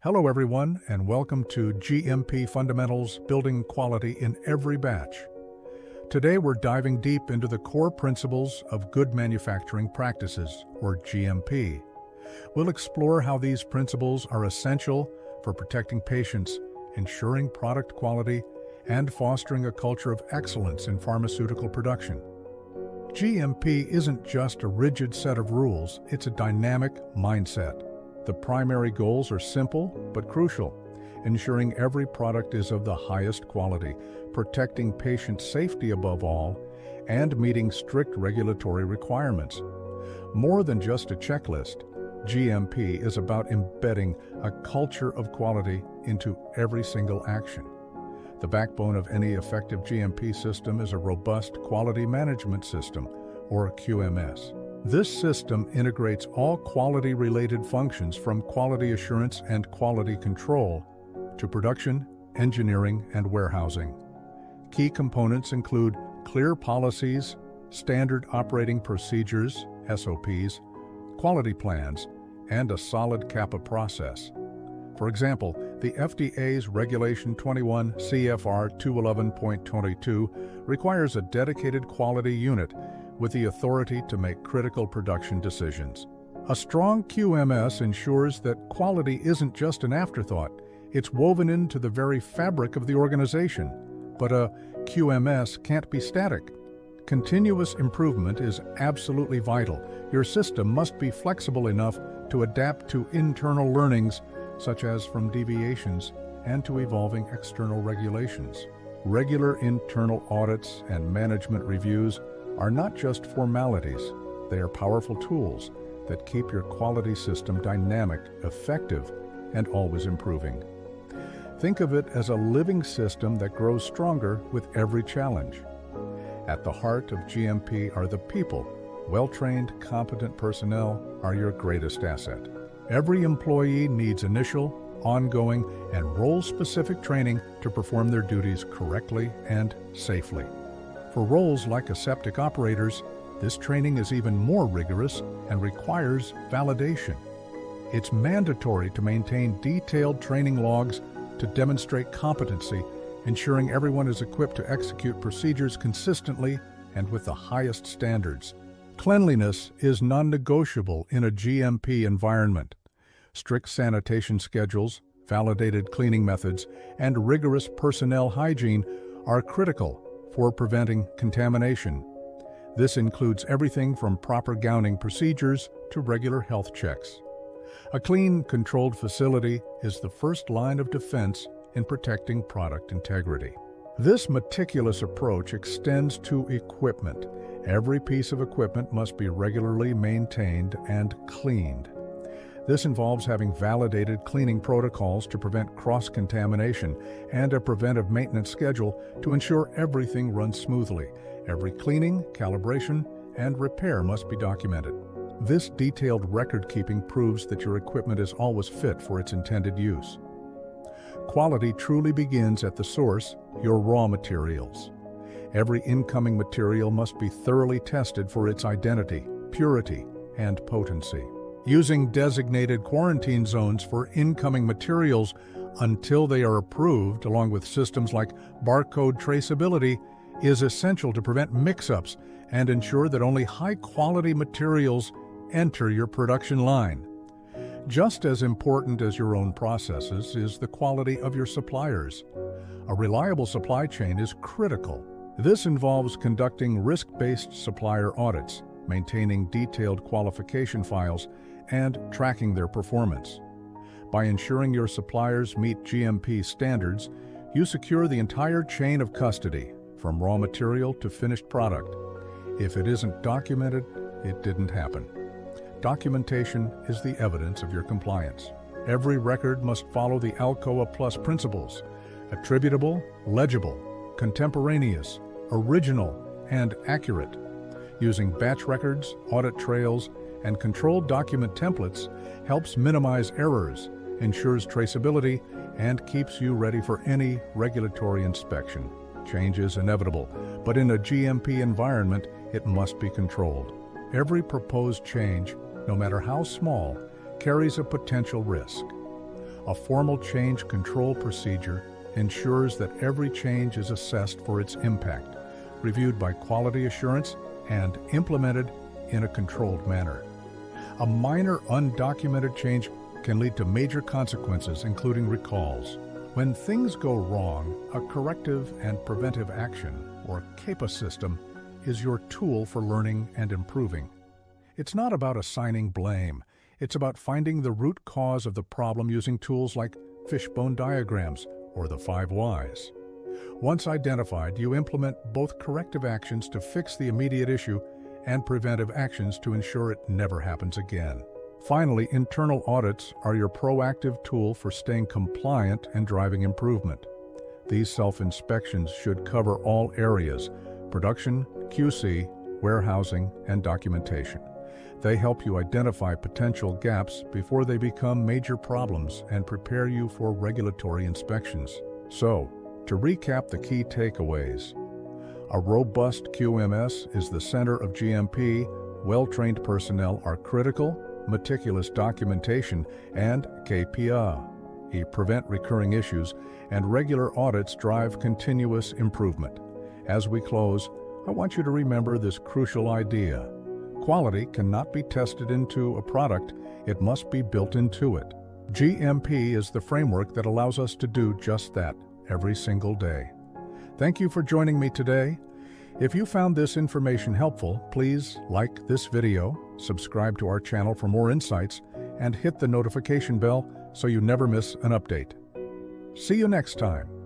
Hello everyone, and welcome to GMP Fundamentals, Building Quality in Every Batch. Today we're diving deep into the core principles of good manufacturing practices, or GMP. We'll explore how these principles are essential for protecting patients, ensuring product quality, and fostering a culture of excellence in pharmaceutical production. GMP isn't just a rigid set of rules, it's a dynamic mindset. The primary goals are simple but crucial, ensuring every product is of the highest quality, protecting patient safety above all, and meeting strict regulatory requirements. More than just a checklist, GMP is about embedding a culture of quality into every single action. The backbone of any effective GMP system is a robust quality management system, or QMS. This system integrates all quality-related functions from quality assurance and quality control to production, engineering, and warehousing. Key components include clear policies, standard operating procedures, SOPs, quality plans, and a solid CAPA process. For example, the FDA's Regulation 21 CFR 211.22 requires a dedicated quality unit with the authority to make critical production decisions. A strong QMS ensures that quality isn't just an afterthought, it's woven into the very fabric of the organization. But a QMS can't be static. Continuous improvement is absolutely vital. Your system must be flexible enough to adapt to internal learnings, such as from deviations, and to evolving external regulations. Regular internal audits and management reviews are not just formalities, they are powerful tools that keep your quality system dynamic, effective, and always improving. Think of it as a living system that grows stronger with every challenge. At the heart of GMP are the people. Well-trained, competent personnel are your greatest asset. Every employee needs initial, ongoing, and role-specific training to perform their duties correctly and safely. For roles like aseptic operators, this training is even more rigorous and requires validation. It's mandatory to maintain detailed training logs to demonstrate competency, ensuring everyone is equipped to execute procedures consistently and with the highest standards. Cleanliness is non-negotiable in a GMP environment. Strict sanitation schedules, validated cleaning methods, and rigorous personnel hygiene are critical for preventing contamination. This includes everything from proper gowning procedures to regular health checks. A clean, controlled facility is the first line of defense in protecting product integrity. This meticulous approach extends to equipment. Every piece of equipment must be regularly maintained and cleaned. This involves having validated cleaning protocols to prevent cross-contamination and a preventive maintenance schedule to ensure everything runs smoothly. Every cleaning, calibration, and repair must be documented. This detailed record-keeping proves that your equipment is always fit for its intended use. Quality truly begins at the source, your raw materials. Every incoming material must be thoroughly tested for its identity, purity, and potency. Using designated quarantine zones for incoming materials until they are approved, along with systems like barcode traceability, is essential to prevent mix-ups and ensure that only high-quality materials enter your production line. Just as important as your own processes is the quality of your suppliers. A reliable supply chain is critical. This involves conducting risk-based supplier audits, maintaining detailed qualification files, and tracking their performance. By ensuring your suppliers meet GMP standards, you secure the entire chain of custody, from raw material to finished product. If it isn't documented, it didn't happen. Documentation is the evidence of your compliance. Every record must follow the Alcoa Plus principles: attributable, legible, contemporaneous, original, and accurate. Using batch records, audit trails, and controlled document templates helps minimize errors, ensures traceability, and keeps you ready for any regulatory inspection. Change is inevitable, but in a GMP environment, it must be controlled. Every proposed change, no matter how small, carries a potential risk. A formal change control procedure ensures that every change is assessed for its impact, reviewed by quality assurance, and implemented in a controlled manner. A minor undocumented change can lead to major consequences, including recalls. When things go wrong, a corrective and preventive action, or CAPA system, is your tool for learning and improving. It's not about assigning blame. It's about finding the root cause of the problem using tools like fishbone diagrams or the 5 whys. Once identified, you implement both corrective actions to fix the immediate issue and preventive actions to ensure it never happens again. Finally, internal audits are your proactive tool for staying compliant and driving improvement. These self-inspections should cover all areas: production, QC, warehousing, and documentation. They help you identify potential gaps before they become major problems and prepare you for regulatory inspections. So, to recap the key takeaways, a robust QMS is the center of GMP. Well-trained personnel are critical. Meticulous documentation and CAPA prevent recurring issues, and regular audits drive continuous improvement. As we close, I want you to remember this crucial idea. Quality cannot be tested into a product, it must be built into it. GMP is the framework that allows us to do just that every single day. Thank you for joining me today. If you found this information helpful, please like this video, subscribe to our channel for more insights, and hit the notification bell so you never miss an update. See you next time.